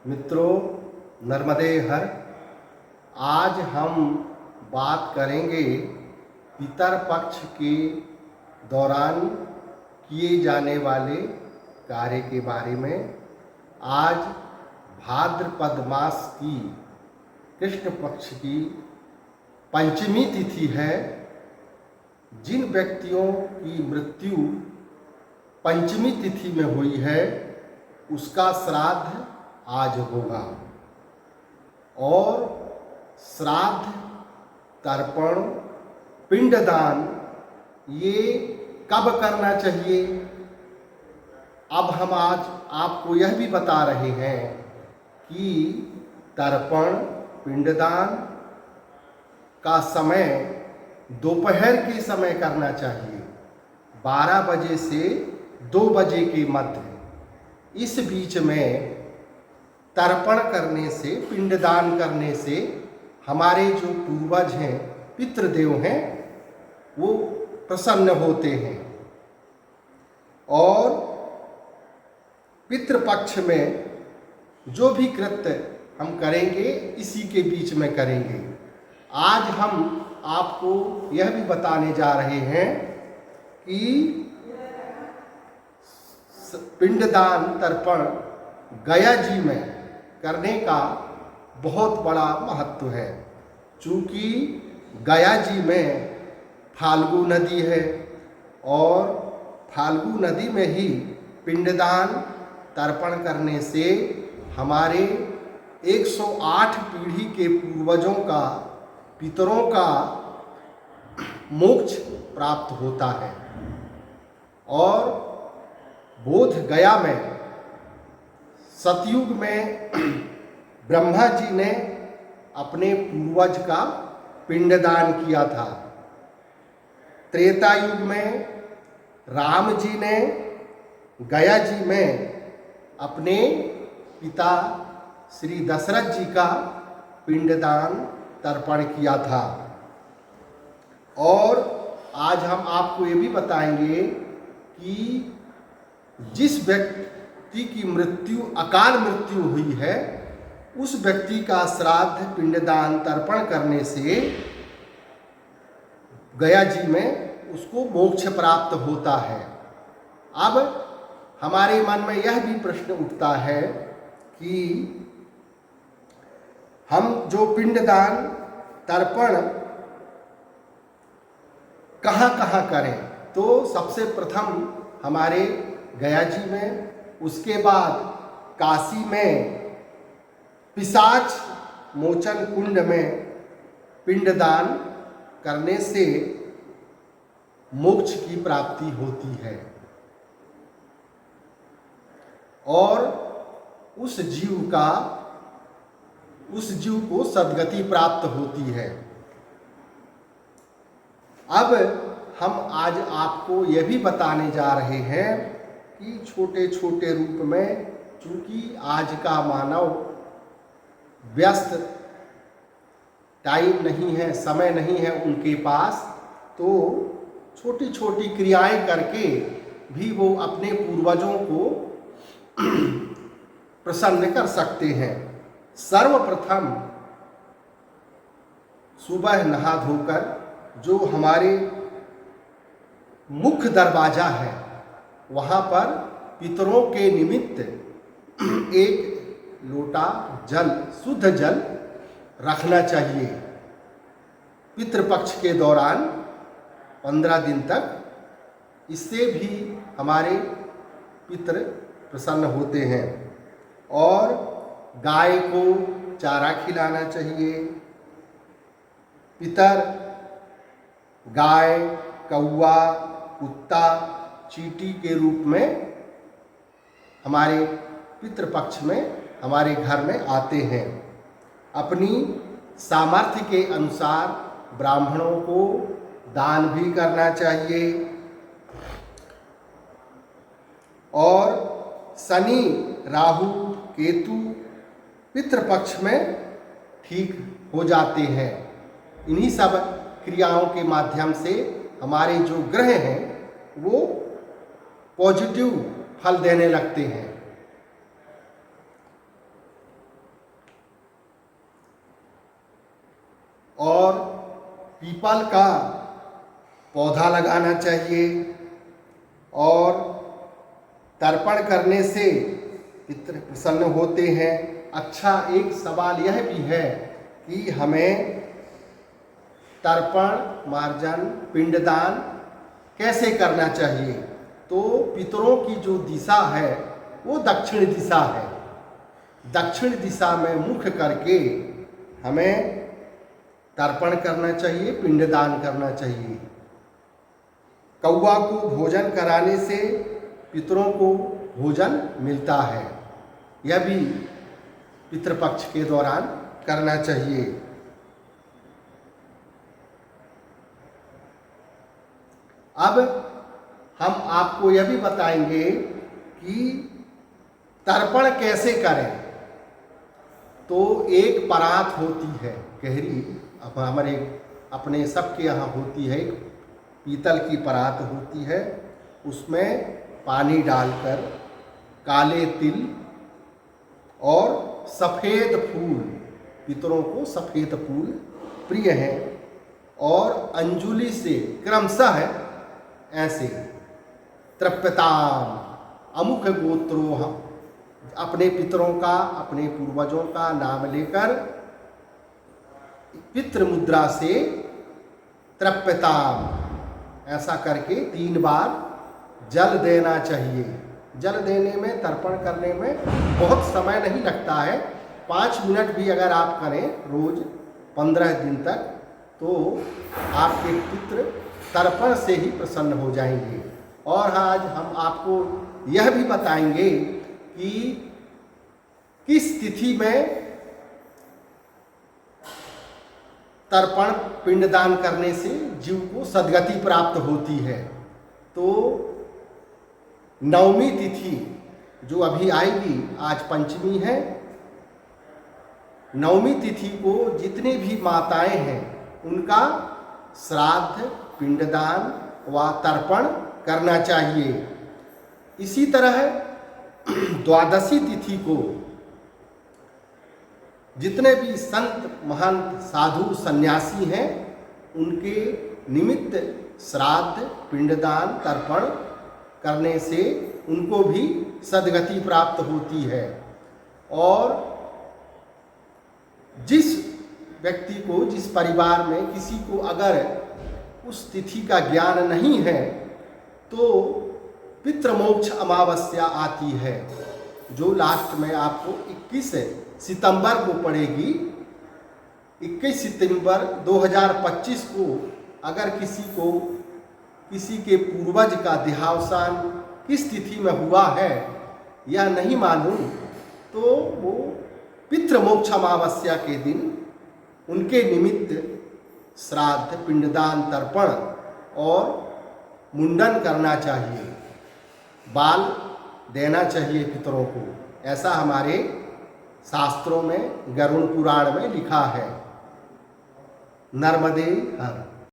मित्रों, नर्मदे हर। आज हम बात करेंगे पितर पक्ष के दौरान किए जाने वाले कार्य के बारे में। आज भाद्रपद मास की कृष्ण पक्ष की पंचमी तिथि है। जिन व्यक्तियों की मृत्यु पंचमी तिथि में हुई है उसका श्राद्ध आज होगा। और श्राद्ध, तर्पण, पिंडदान ये कब करना चाहिए, अब हम आज आपको यह भी बता रहे हैं कि तर्पण, पिंडदान का समय दोपहर के समय करना चाहिए, 12 बजे से 2 बजे के मध्य। इस बीच में तर्पण करने से, पिंडदान करने से हमारे जो पूर्वज हैं, पितृदेव हैं, वो प्रसन्न होते हैं। और पितृपक्ष में जो भी कृत्य हम करेंगे इसी के बीच में करेंगे। आज हम आपको यह भी बताने जा रहे हैं कि पिंडदान, तर्पण गया जी में करने का बहुत बड़ा महत्व है। चूँकि गया जी में फाल्गु नदी है और फाल्गु नदी में ही पिंडदान, तर्पण करने से हमारे 108 पीढ़ी के पूर्वजों का, पितरों का मोक्ष प्राप्त होता है। और बोध गया में सतयुग में ब्रह्मा जी ने अपने पूर्वज का पिंडदान किया था। त्रेता युग में राम जी ने गया जी में अपने पिता श्री दशरथ जी का पिंडदान, तर्पण किया था। और आज हम आपको ये भी बताएंगे कि जिस व्यक्ति की मृत्यु, अकाल मृत्यु हुई है, उस व्यक्ति का श्राद्ध, पिंडदान, तर्पण करने से गया जी में उसको मोक्ष प्राप्त होता है। अब हमारे मन में यह भी प्रश्न उठता है कि हम जो पिंडदान, तर्पण कहाँ कहाँ करें, तो सबसे प्रथम हमारे गया जी में, उसके बाद काशी में पिशाच मोचन कुंड में पिंडदान करने से मोक्ष की प्राप्ति होती है और उस जीव को सद्गति प्राप्त होती है। अब हम आज आपको यह भी बताने जा रहे हैं कि छोटे छोटे रूप में, चूँकि आज का मानव व्यस्त, टाइम नहीं है, समय नहीं है उनके पास, तो छोटी छोटी क्रियाएं करके भी वो अपने पूर्वजों को प्रसन्न कर सकते हैं। सर्वप्रथम सुबह नहा धोकर जो हमारे मुख्य दरवाजा है वहाँ पर पितरों के निमित्त एक लोटा जल, शुद्ध जल रखना चाहिए। पितृपक्ष के दौरान 15 दिन तक, इससे भी हमारे पितृ प्रसन्न होते हैं। और गाय को चारा खिलाना चाहिए। पितर गाय, कौवा, कुत्ता, चींटी के रूप में हमारे पितृपक्ष में हमारे घर में आते हैं। अपनी सामर्थ्य के अनुसार ब्राह्मणों को दान भी करना चाहिए। और शनि, राहु, केतु पितृपक्ष में ठीक हो जाते हैं। इन्हीं सब क्रियाओं के माध्यम से हमारे जो ग्रह हैं वो पॉजिटिव फल देने लगते हैं। पीपल का पौधा लगाना चाहिए और तर्पण करने से पितृ प्रसन्न होते हैं। अच्छा, एक सवाल यह भी है कि हमें तर्पण, मार्जन, पिंडदान कैसे करना चाहिए। तो पितरों की जो दिशा है वो दक्षिण दिशा है। दक्षिण दिशा में मुख करके हमें तर्पण करना चाहिए, पिंडदान करना चाहिए। कौवा को भोजन कराने से पितरों को भोजन मिलता है। यह भी पितृपक्ष के दौरान करना चाहिए। अब हम आपको यह भी बताएंगे कि तर्पण कैसे करें। तो एक परात होती है गहरी, अब हमारे अपने सबके यहाँ होती है, एक पीतल की परात होती है। उसमें पानी डालकर काले तिल और सफ़ेद फूल, पितरों को सफ़ेद फूल प्रिय हैं, और अंजुलि से क्रमशः ऐसे तृप्यताम अमुख गोत्रो, अपने पितरों का, अपने पूर्वजों का नाम लेकर पितृ मुद्रा से तृप्यताम ऐसा करके 3 बार जल देना चाहिए। जल देने में, तर्पण करने में बहुत समय नहीं लगता है। 5 मिनट भी अगर आप करें रोज 15 दिन तक, तो आपके पितृ तर्पण से ही प्रसन्न हो जाएंगे। और आज हम आपको यह भी बताएंगे कि किस तिथि में तर्पण, पिंडदान करने से जीव को सद्गति प्राप्त होती है। तो नवमी तिथि जो अभी आएगी, आज पंचमी है, नवमी तिथि को जितनी भी माताएं हैं उनका श्राद्ध, पिंडदान व तर्पण करना चाहिए। इसी तरह द्वादशी तिथि को जितने भी संत, महंत, साधु, सन्यासी हैं उनके निमित्त श्राद्ध, पिंडदान, तर्पण करने से उनको भी सद्गति प्राप्त होती है। और जिस व्यक्ति को, जिस परिवार में किसी को अगर उस तिथि का ज्ञान नहीं है, तो पितृमोक्ष अमावस्या आती है, जो लास्ट में आपको 21 सितंबर को पड़ेगी। 21 सितंबर 2025 को अगर किसी के पूर्वज का देहावसान किस तिथि में हुआ है या नहीं मालूम, तो वो पितृमोक्ष अमावस्या के दिन उनके निमित्त श्राद्ध, पिंडदान, तर्पण और मुंडन करना चाहिए, बाल देना चाहिए पितरों को। ऐसा हमारे शास्त्रों में, गरुड़ पुराण में लिखा है। नर्मदे हर।